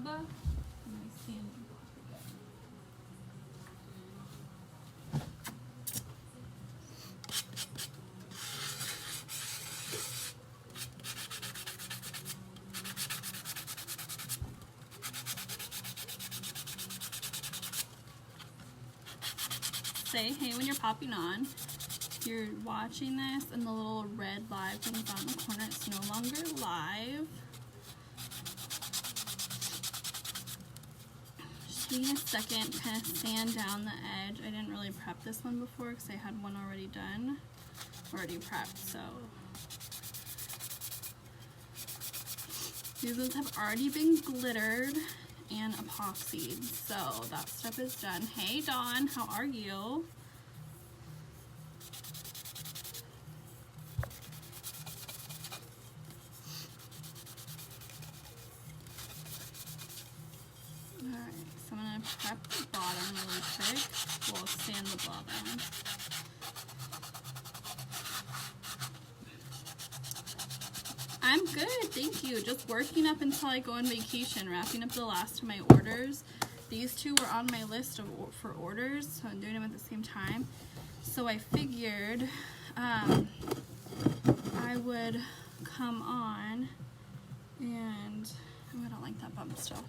blob. My sanding block again. Say hey when you're popping on. If you're watching this and the little red live thing is on the corner, it's no longer live. Just taking a second, kind of sand down the edge. I didn't really prep this one before because I had one already done, already prepped, so. These ones have already been glittered and epoxied, so that step is done. Hey Dawn, how are you? Alright, so I'm going to prep the bottom really quick. We'll sand the bottom. I'm good, thank you. Just working up until I go on vacation, wrapping up the last of my orders. These two were on my list for orders, so I'm doing them at the same time. So I figured I would come on and, oh, I don't like that bump still.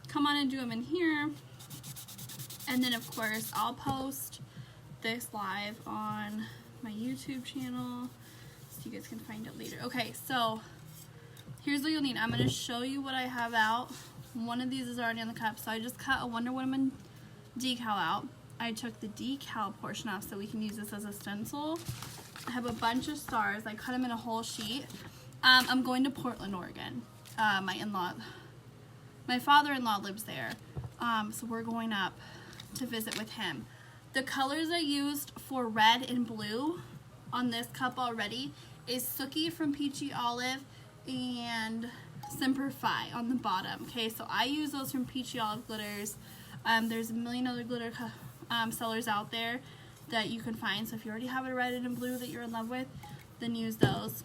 Come on and do them in here. And then of course I'll post this live on my YouTube channel so you guys can find it later. Okay, so here's what you'll need. I'm going to show you what I have out. One of these is already on the cup, so I just cut a Wonder Woman decal out. I took the decal portion off so we can use this as a stencil. I have a bunch of stars. I cut them in a whole sheet. I'm going to Portland, Oregon. My father-in-law lives there, so we're going up to visit with him. The colors I used for red and blue on this cup already is Sookie from Peachy Olive and Semper Fi on the bottom. Okay, so I use those from Peachy Olive glitters. There's a million other glitter sellers out there that you can find, so if you already have a red and a blue that you're in love with, then use those.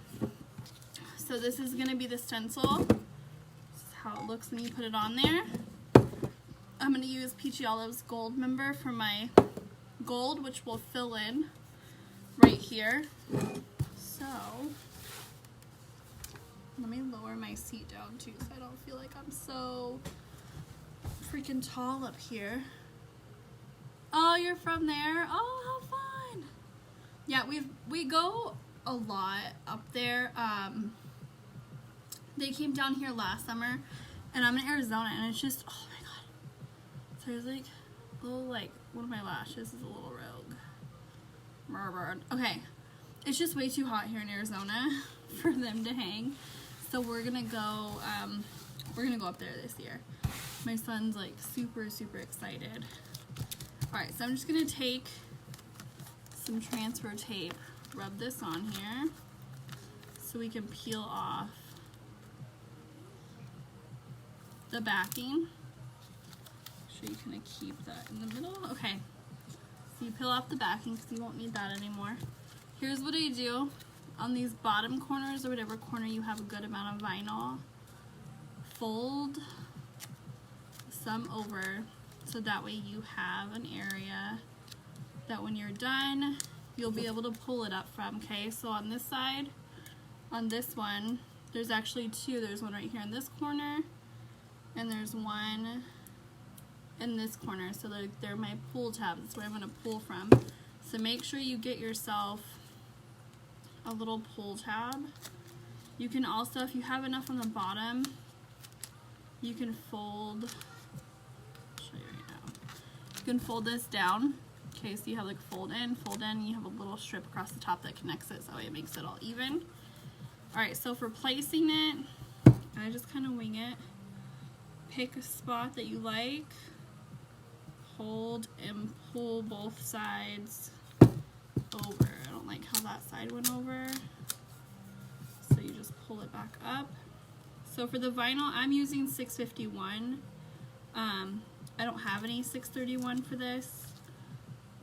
So this is going to be the stencil. This is how it looks when you put it on there. I'm going to use Peachy Olive's gold member for my gold, which will fill in right here. So let me lower my seat down too so I don't feel like I'm so freaking tall up here. Oh, you're from there? Oh, how fun. Yeah, we go a lot up there. They came down here last summer and I'm in Arizona and it's just, oh my god. So there's like a little, like, one of my lashes is a little rogue. Okay, it's just way too hot here in Arizona for them to hang. So we're gonna go up there this year. My son's like super, super excited. Alright, so I'm just gonna take some transfer tape, rub this on here so we can peel off the backing. Make sure you kind of keep that in the middle. Okay, so you peel off the backing because you won't need that anymore. Here's what I do on these bottom corners or whatever corner you have a good amount of vinyl. Fold some over so that way you have an area that when you're done you'll be able to pull it up from. Okay, so on this side, on this one, there's actually two. There's one right here in this corner and there's one in this corner. So they're my pull tabs. That's where I'm going to pull from. So make sure you get yourself a little pull tab. You can also, if you have enough on the bottom, you can fold, I'll show you right now. You can fold this down. Okay, so you have like fold in, and you have a little strip across the top that connects it, so it makes it all even. Alright, so for placing it, I just kind of wing it. Pick a spot that you like, hold and pull both sides over. I don't like how that side went over, so you just pull it back up. So for the vinyl, I'm using 651. I don't have any 631 for this,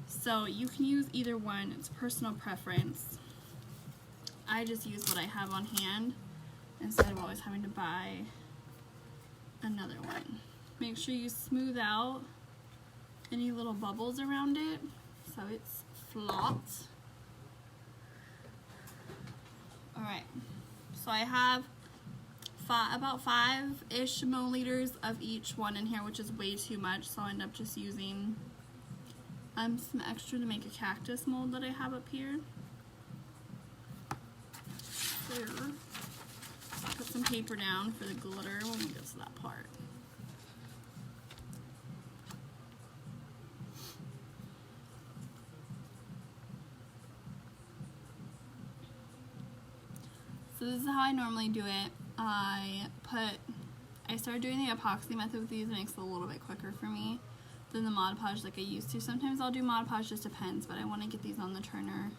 so you can use either one. It's personal preference. I just use what I have on hand instead of always having to buy another one. Make sure you smooth out any little bubbles around it so it's flat. Alright, so I have about 5-ish milliliters of each one in here, which is way too much, so I'll end up just using some extra to make a cactus mold that I have up here. There. Put some paper down for the glitter when we get to that part. So this is how I normally do it. I started doing the epoxy method with these. It makes it a little bit quicker for me than the Mod Podge like I used to. Sometimes I'll do Mod Podge, just depends, but I want to get these on the turner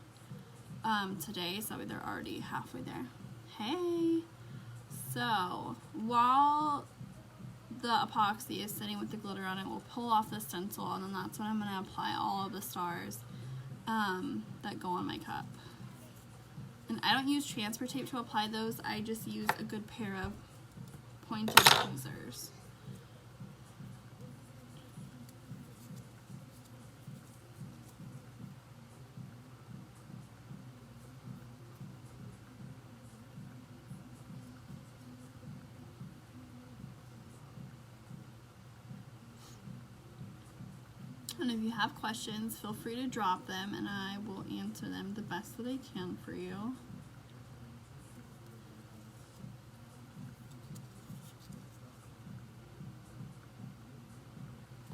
today, so they're already halfway there. Hey! So, while the epoxy is sitting with the glitter on it, we'll pull off the stencil, and then that's when I'm going to apply all of the stars that go on my cup. And I don't use transfer tape to apply those, I just use a good pair of pointed tweezers. And if you have questions, feel free to drop them and I will answer them the best that I can for you.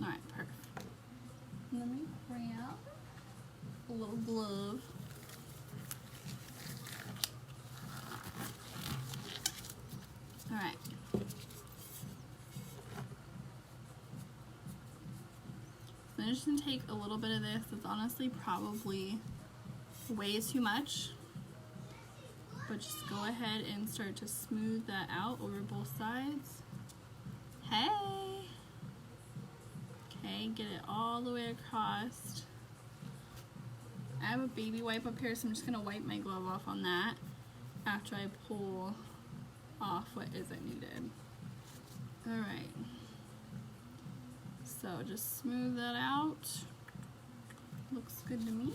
Alright, perfect. Let me grab a little glove. Alright. So I'm just going to take a little bit of this. It's honestly probably way too much. But just go ahead and start to smooth that out over both sides. Hey! Okay, get it all the way across. I have a baby wipe up here, so I'm just going to wipe my glove off on that after I pull off what isn't needed. Alright. So just smooth that out. Looks good to me.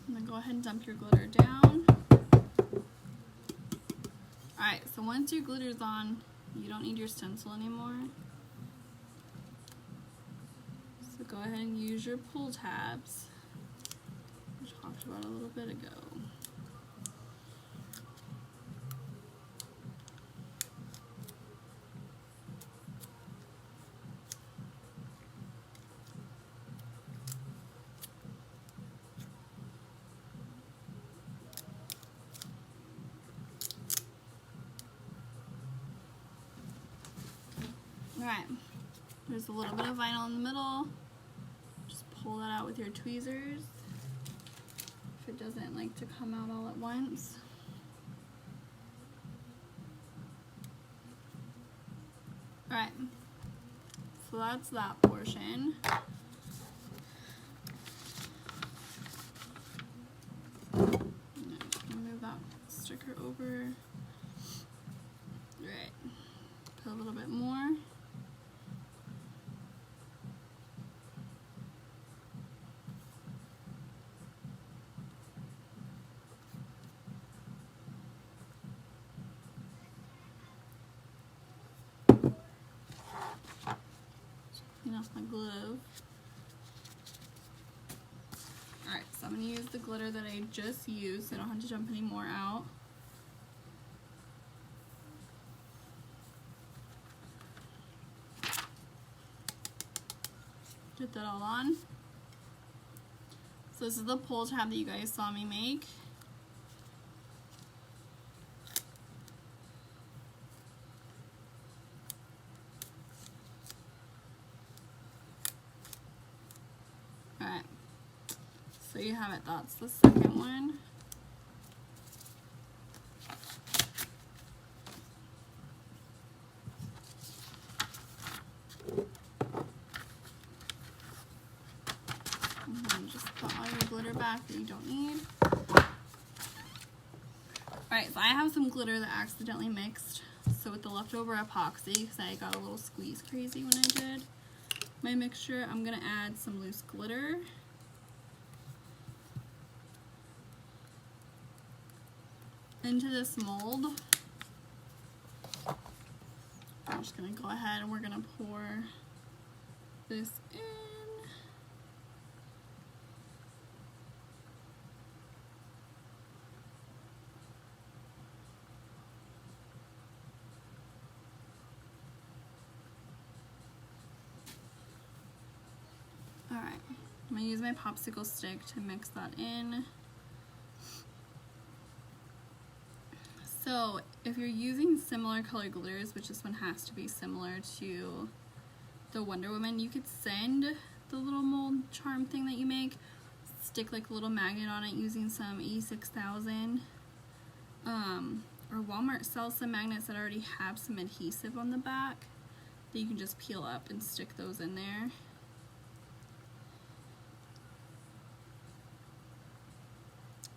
And then go ahead and dump your glitter down. Alright, so once your glitter's on, you don't need your stencil anymore. So go ahead and use your pull tabs, which I talked about a little bit ago. Alright, there's a little bit of vinyl in the middle. Just pull that out with your tweezers if it doesn't like to come out all at once. Alright, so that's that portion. Move that sticker over. Alright, put a little bit more. Off my glove. Alright, so I'm going to use the glitter that I just used so I don't have to dump any more out. Get that all on. So this is the pull tab that you guys saw me make. Alright, so you have it, that's the second one. And then just put all your glitter back back that you don't need. Alright, so I have some glitter that accidentally mixed. So with the leftover epoxy, because I got a little squeeze crazy when I did my mixture, I'm going to add some loose glitter. Into this mold. I'm just going to go ahead and we're going to pour this in. Alright, I'm going to use my popsicle stick to mix that in. So if you're using similar color glitters, which this one has to be similar to the Wonder Woman, you could send the little mold charm thing that you make, stick like a little magnet on it using some E6000. Or Walmart sells some magnets that already have some adhesive on the back that you can just peel up and stick those in there.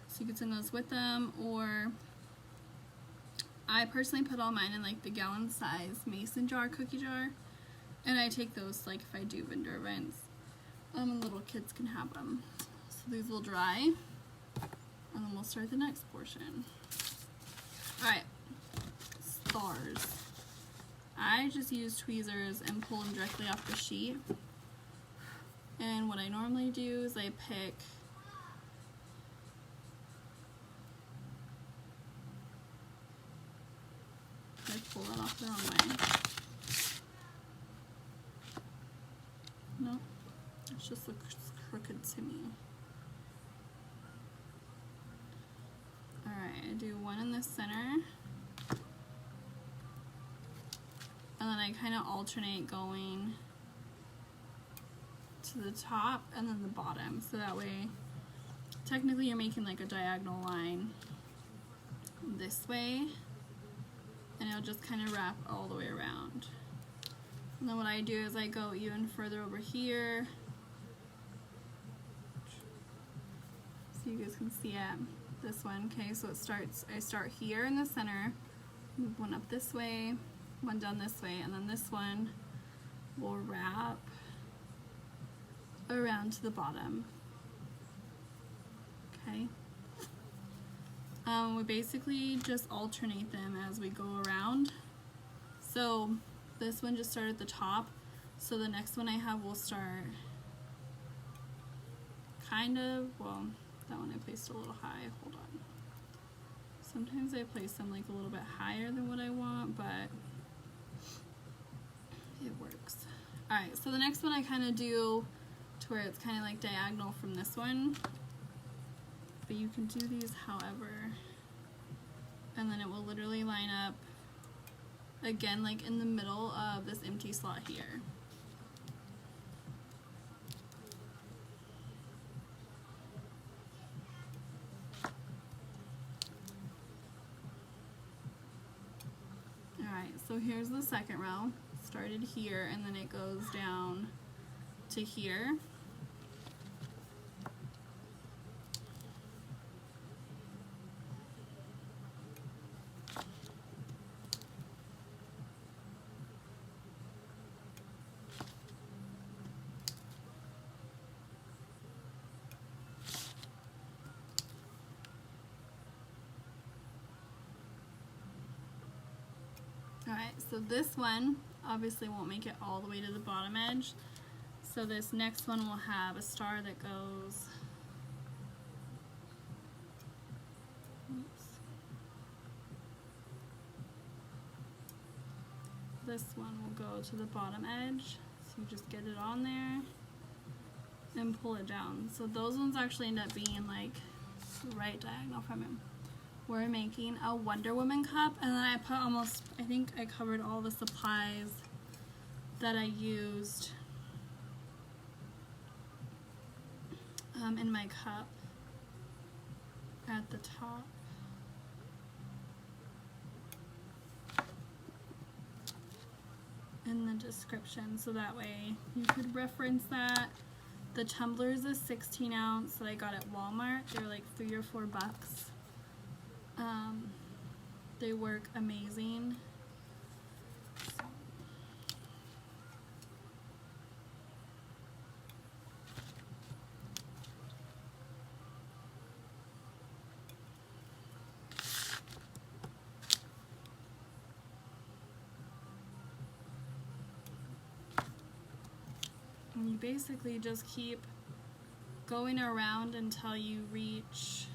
So you could send those with them, or I personally put all mine in like the gallon size mason jar, cookie jar, and I take those like if I do vendor events, and little kids can have them. So these will dry, and then we'll start the next portion. Alright, stars. I just use tweezers and pull them directly off the sheet, and what I normally do is I pick pull that off the wrong way. No, it just looks crooked to me. Alright, I do one in the center. And then I kind of alternate going to the top and then the bottom. So that way, technically you're making like a diagonal line this way. And it'll just kind of wrap all the way around. And then what I do is I go even further over here, so you guys can see it. This one, okay, so it starts, I start here in the center, move one up this way, one down this way, and then this one will wrap around to the bottom. Okay. We basically just alternate them as we go around. So this one just started at the top, so the next one I have will start kind of, well, that one I placed a little high, hold on. Sometimes I place them like a little bit higher than what I want, but it works. Alright, so the next one I kind of do to where it's kind of like diagonal from this one, but you can do these however. And then it will literally line up again like in the middle of this empty slot here. Alright, so here's the second row. Started here and then it goes down to here. Alright, so this one obviously won't make it all the way to the bottom edge. So this next one will have a star that goes, oops. This one will go to the bottom edge. So you just get it on there and pull it down. So those ones actually end up being like right diagonal from it. We're making a Wonder Woman cup, and then I put almost, I think I covered all the supplies that I used in my cup at the top. In the description, so that way you could reference that. The tumbler is a 16 ounce that I got at Walmart. They're like $3 or $4. They work amazing. And you basically just keep going around until you reach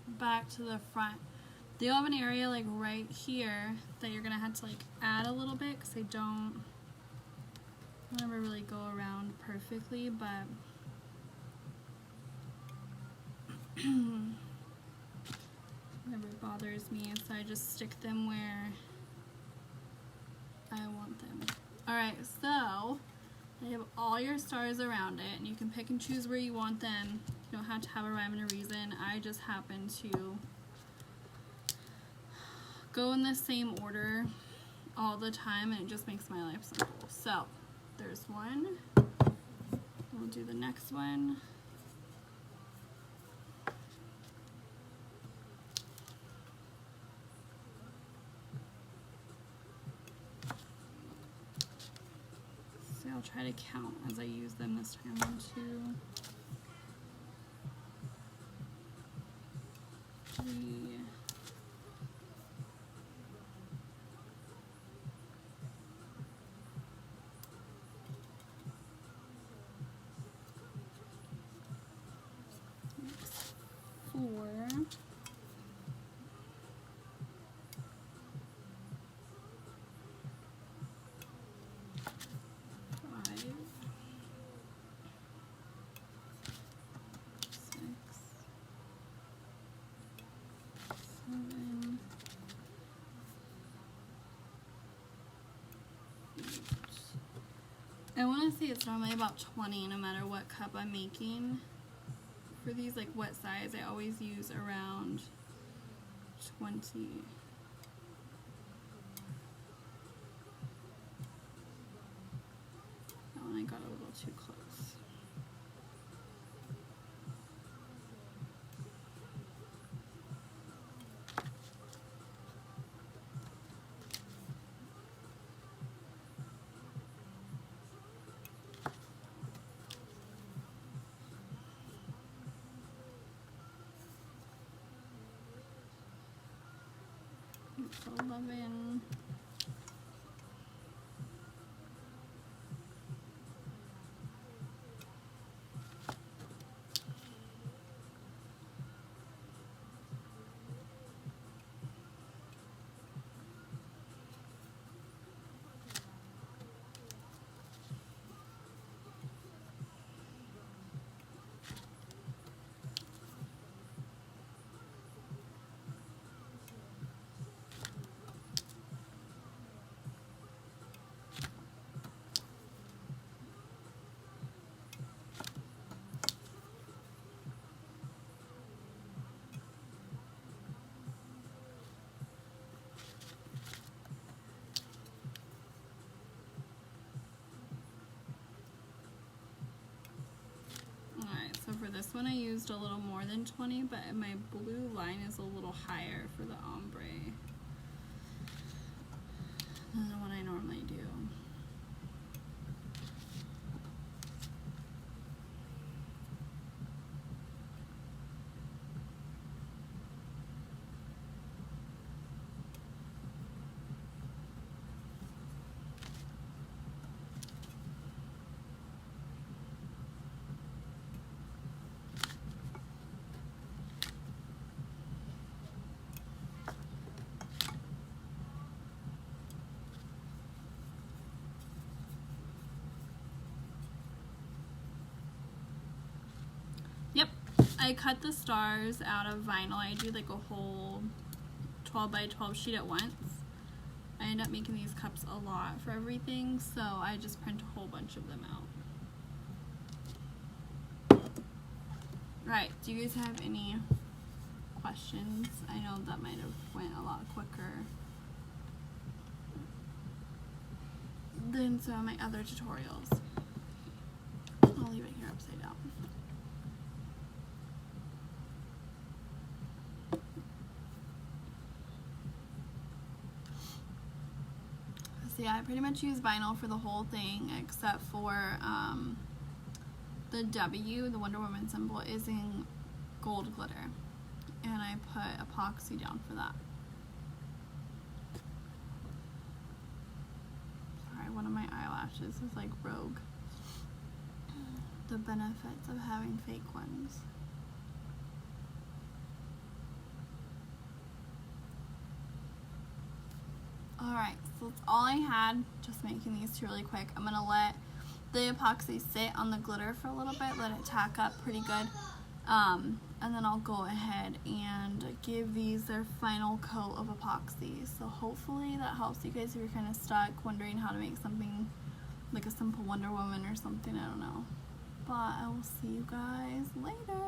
back to the front. They'll have an area like right here that you're gonna have to like add a little bit because they don't never really go around perfectly, but never bothers me, so I just stick them where I want them. Alright, so you have all your stars around it, and you can pick and choose where you want them. You don't have to have a rhyme and a reason. I just happen to go in the same order all the time, and it just makes my life simple. So, there's one. We'll do the next one. I'll try to count as I use them this time. 1, 2, 3, 4, 7, 8. I want to say it's normally about 20 no matter what cup I'm making. For these like what size, I always use around 20. That one I got a little too close. It's 11. So for this one I used a little more than 20, but my blue line is a little higher for the ombre than the one I normally do. Yep, I cut the stars out of vinyl. I do like a whole 12 by 12 sheet at once. I end up making these cups a lot for everything, so I just print a whole bunch of them out. Right, do you guys have any questions? I know that might have went a lot quicker. than some of my other tutorials. I'll leave it here upside down. So yeah, I pretty much use vinyl for the whole thing except for the W, the Wonder Woman symbol, is in gold glitter, and I put epoxy down for that. Sorry, one of my eyelashes is like rogue. The benefits of having fake ones. Alright, so that's all I had, just making these two really quick. I'm going to let the epoxy sit on the glitter for a little bit, let it tack up pretty good, and then I'll go ahead and give these their final coat of epoxy. So hopefully that helps you guys if you're kind of stuck wondering how to make something like a simple Wonder Woman or something, I don't know. But I will see you guys later.